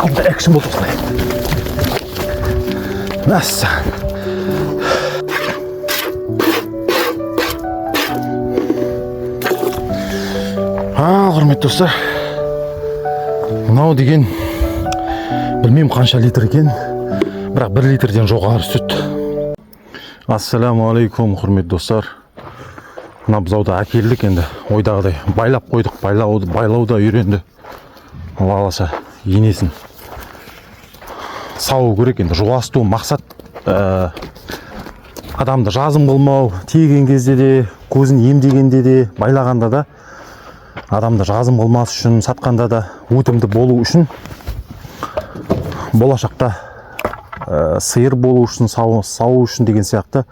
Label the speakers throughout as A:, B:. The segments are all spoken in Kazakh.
A: Алда экшн болды осылай. Мәссаған. Құрметті достар, мынау деген білмеймін қанша литр екен, бірақ 1 литрден жоғары сүт. Ассаламу алейкум, құрметті достар. Мына бұзауды әкелдік, енді ойдағыдай байлап қойдық, байлауда үйренді. Аласа енесін сау керек, енді жуасту мақсат адамды жазым болмау, тиген кезде де, көзін емдегенде де, байлағанда да адамды жазым болмас үшін, сатқанда да өтімді болу үшін, болашақта сиыр болу үшін, сау үшін деген сияқты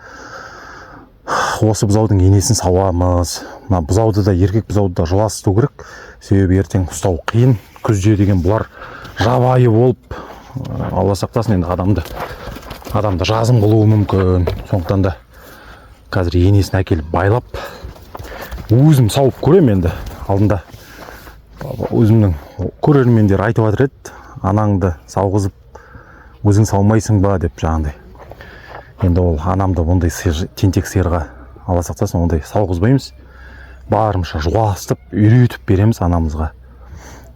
A: осы бұзаудың енесін сауамыз. Мына бұзауды да, еркек бұзауды да жуасыту керек, себебі ертең ұстау қиын. Күзде деген бұлар жабайы болып, Алла сақтасын, енді адамды жазым қылуы мүмкін. Сондықтан да қазір енесін әкеліп байлап, өзім сауып көрем. Енді алдында өзімнің көрермендер айтып жатыр еді, анаңды сауғызып өзің саумайсың ба деп, жаңағыдай. Енді ол анамды ондай тентек сиырға, Алла сақтасын, ондай сауғызбаймыз. Барымша жуастып, үйретіп береміз анамызға.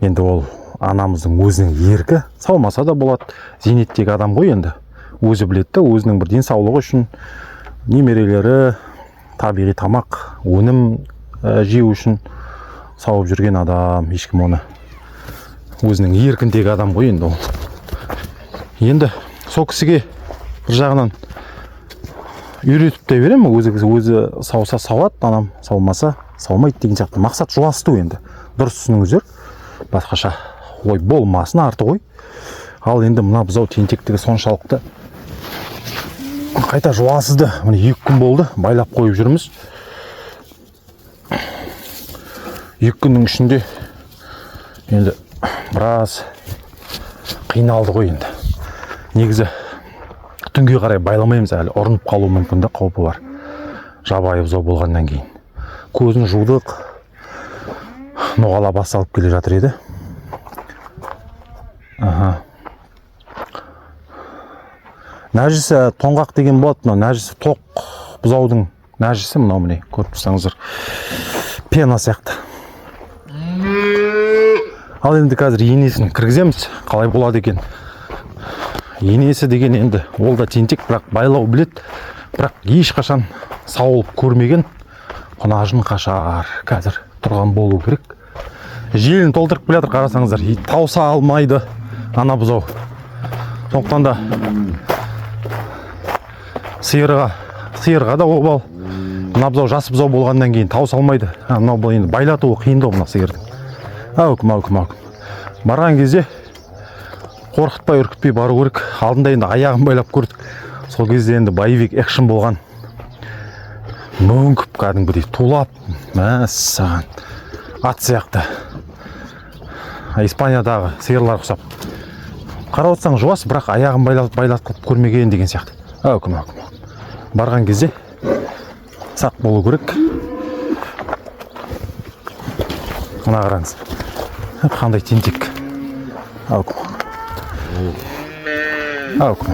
A: Енді ол анамыздың өзінің еркі, саумаса да болады. Зейнеттегі адам ғой, енді өзі білетті, өзінің бір денсаулығы үшін, немерелері табиғи тамақ, өнім жеу үшін сауып жүрген адам. Ешкім оны өзінің еркіндегі адам ғой енді ол. Енді сол кісіге бір жағынан үйретіп те берем, өзі сауса сауат, анам саумаса саумайды деген сияқты. Мақсат жуасту, енді дұрыс түсініңіздер, басқаша ой болмасын, арты ғой. Ал енді мына бұзау тентектігі соншалықты қайта жуасызды. Міне 2 күн болды, байлап қойып жүрміз. 2 күннің ішінде енді біраз қиналды ғой. Енді негізі түнге қарай байламаймыз, әлі ұрынып қалу мүмкін, қаупі бар. Жабайы бұзау болғаннан кейін көзін жудық, ноғала басталып келе жатыр еді. Нәжісі тоңғақ деген болады. Мынау нәжісі тоқ бұзаудың нәжісі, мынау міне көріп тұрсаңыздар, пена сияқты. Ал енді қазір енесін кіргіземіз, қалай болады екен. Енесі деген енді ол да тентек, бірақ байлау білет, бірақ ешқашан сауылып көрмеген. Құнажын қашар қазір тұрған болу керек. Желін толтырып келе жатыр, қарасаңыздар, тауса алмайды ана бұзау. Сондықтан да сиырға да обал. Мына бұзау жасы бұзау болғаннан кейін тауса алмайды. Мынау бұл енді байлатуы қиындау мына сиырдың. Әукім. Барған кезде қорқытпай, үркітпей бару керек. Алдында енді аяғын байлап көрдік. Сол кезде енді боевик экшн болған. Мөңкіп кәдімгідей тулап, мәссаған, ат сияқты. Испаниядағы сиырлар ұқсап. Қарап отырсаң жуас, бірақ аяғын байлатып көрмеген деген сияқты. Әукім. Барған кезде сақ болу керек. Мына қараңыз. Қандай тентек. Әукім.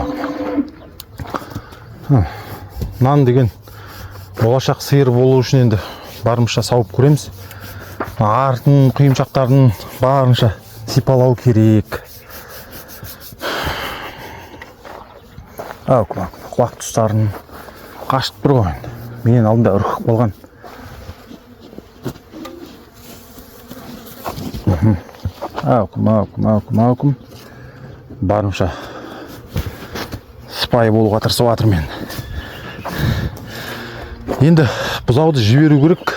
A: Нан деген болашақ сиыр болу үшін енді барымша сауып көреміз. Артын, құйымшақтарын барынша сипалау керек. Құлақ тұстарын қашып тұр ғой. Менен алдында үркіп болған. Әукім. Барынша сыпайы болуға тырысып жатыр мен. Енді бұзауды жіберу керек.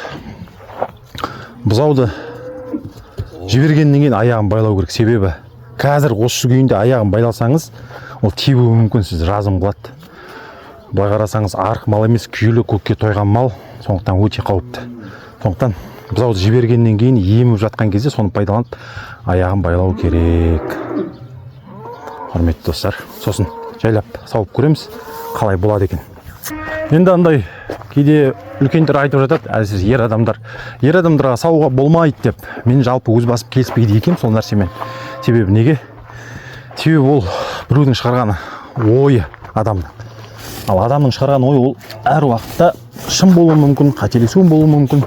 A: Бұзауды жібергеннен кейін аяғын байлау керек. Себебі қазір осы күйінде аяғын байласаңыз, ол тебуі мүмкін, сіз жазым қылады. Былай қарасаңыз арық мал емес, күйлі көкке тойған мал, сондықтан өте қауіпті. Сондықтан бұзауды жібергеннен кейін еміп жатқан кезде соны пайдаланып аяғын байлау керек. Құрметті достар, сосын жайлап сауып көреміз, қалай болады екен. Енді андай кейде үлкендер айтып жатады, әсіресе ер адамдарға сауға болмайды деп. Мен жалпы өз басым келіспейді екенмін сол нәрсемен. Себебі неге? себебі ол біреудің шығарған ойы адамның. Ал адамның шығарған ойы ол әр уақытта шын болуы мүмкін, қателесуі болуы мүмкін.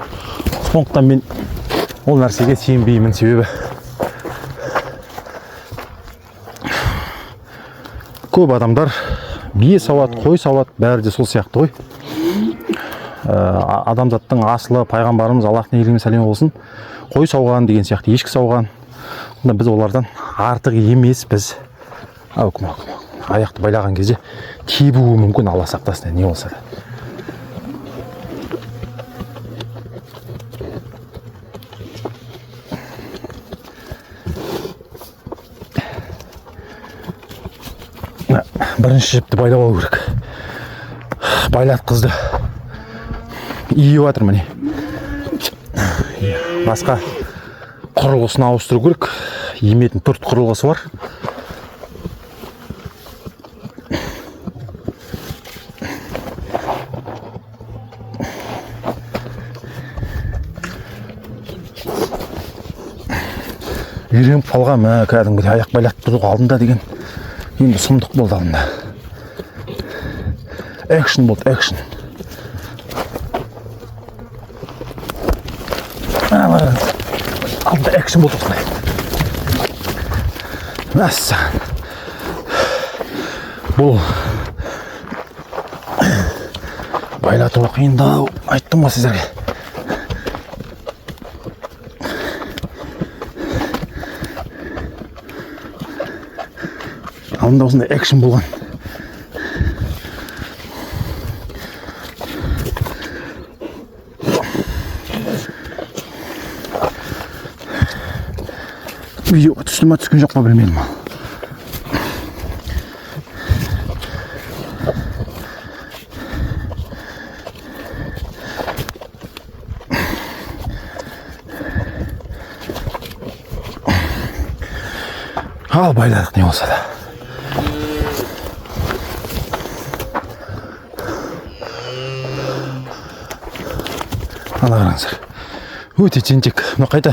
A: Сондықтан мен ол нәрсеге сенбеймін, себебі көп адамдар бие сауат, қой сауат, бәрі де сол сияқты ғой. Адамзаттың асылы пайғамбарымыз Аллахтың еліне сәлемі болсын, қой сауған деген сияқты, ешкі сауған. Біз олардан артық емеспіз. Аяқты байлаған кезде тебуі мүмкін, Алла сақтасын, не болса да. Бірінші жіпті байлап алу керек. Байлатқызды. Иіп жатыр міне. Басқа құрылғысын ауыстыру керек. Еметін төрт құрылғысы бар. Үйреніп қалған, кәдімгідей аяқ байлатып тұру алдында деген енді сұмдық болды алдында. Экшн болды, экшн. Алдында экшн болды осындай. Мәссаған. Бұл байлатуы қиындау, айттым ғой сіздерге. Алдында осындай экшн болған. Видео түсті ма түскен жоқ па білмедім. Ал байладық, не болса да. Ана қараңыздар. Өте тентек. Мына қайта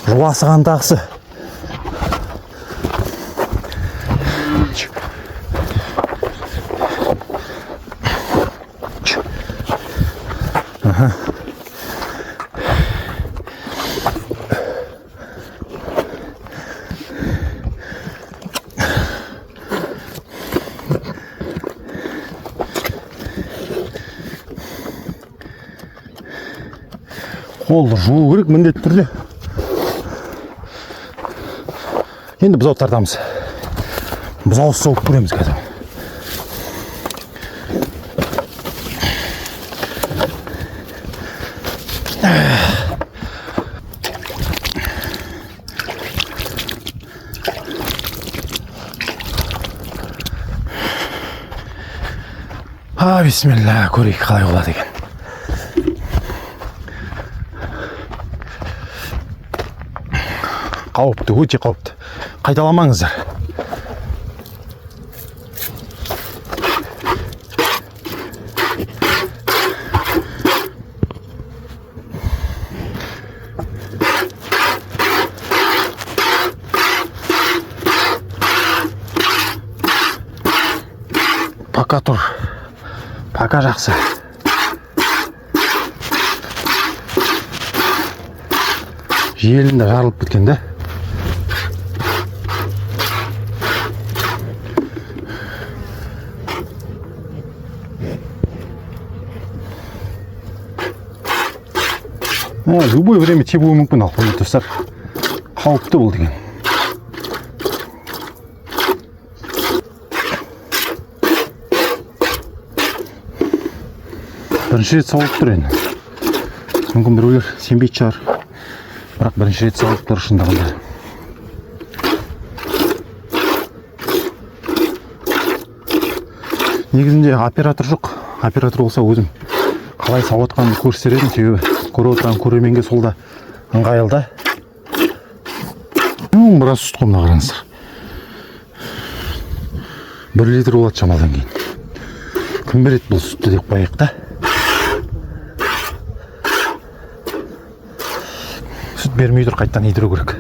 A: жуасыған тағысы. Қолды жуу керек міндетті түрде. Енді бұзау тартамыз. Бұзау соғып көреміз қазір. Бисмилля, көрейік қалай болады екен. Қауіпті, өте қауіпті. Қайталамаңыздар. Пока тұр. Пока жақсы. Желінде жарылып кеткен де. Любое время тебуі мүмкін, ал құрметті достар. Қауіпті бұл деген. Бірінші рет сауылып тұр енді. Мүмкін біреулер сенбейді шығар. Бірақ бірінші рет сауылып тұр шындығында. Негізінде оператор жоқ. Оператор болса өзім қалай сауатқанды көрсетер едім, себебі көріп отырған көрерменге сол да ыңғайлы. Біраз сүт қой, мына қараңыздар. 1 литр болады шамадан кейін. Кім береді бұл сүтті деп қояйық та. Сүт бермей тұр, қайттан идіру керек.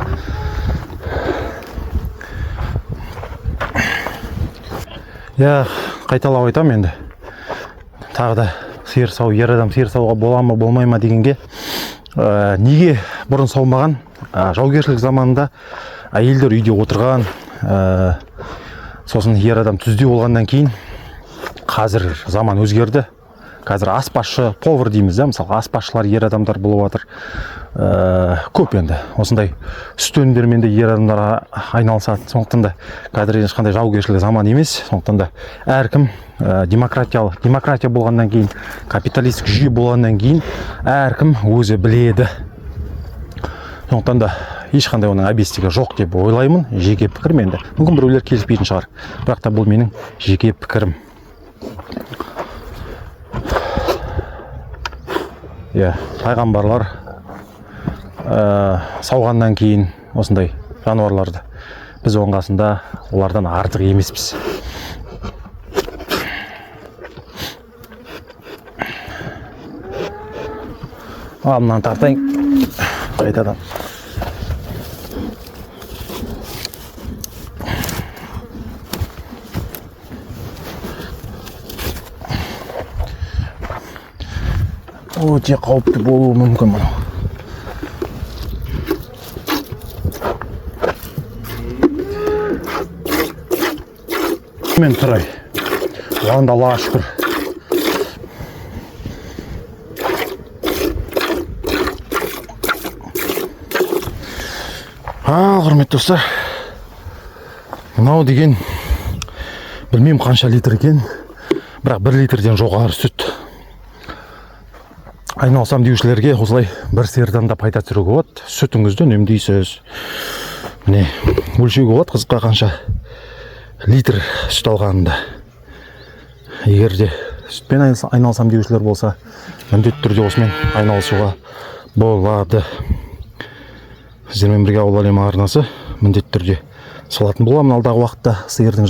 A: Я қайталап айтамын енді. Тағы да сиыр сау, ер адам сиыр сауға бола ма, болмай ма дегенге, неге бұрын саумаған? Жаугершілік заманында әйелдер үйде отырған, сосын ер адам түзде болғаннан кейін қазір заман өзгерді. Қазір аспазшы, повар дейміз да, мысалы аспазшылар ер адамдар болып жатыр. Көп енді осындай сүт өнімдерімен де ер адамдар айналысады. Сондықтан да қазір ешқандай жаугершілік заман емес. Сондықтан да әркім демократия болғаннан кейін, капиталистік жүйе болғаннан кейін әркім өзі біледі. Сондықтан да ешқандай оның объективі жоқ деп ойлаймын. Жеке пікірім енді. Мүмкін біреулер келіспейтін шығар. Бірақ та бұл менің жеке пікірім. Пайғамбарлар сауғаннан кейін осындай жануарларды біз оның қасында олардан артық емеспіз. Мынаны тартайын қайтадан. Өте қауіпті болуы мүмкін мұны. Мен тұрай. Оғанда Аллаға шүкір. Құрметті достар. Мынау деген білмеймін қанша литр екен, бірақ 1 литрден жоғары сүт. Айналсам деушілерге осылай бір сиырдан да пайда түсіруге болады. Сүтіңізді үнемдейсіз. Міне, өлшеуге болады қызыққа қанша литр сүт алғанында. Егер де сүтпен айналсам деушілер болса, міндетті түрде осымен айналысуға болады. Сіздермен бірге ауыл әлемі арнасы міндетті түрде салатын боламын алдағы уақытта сиырдың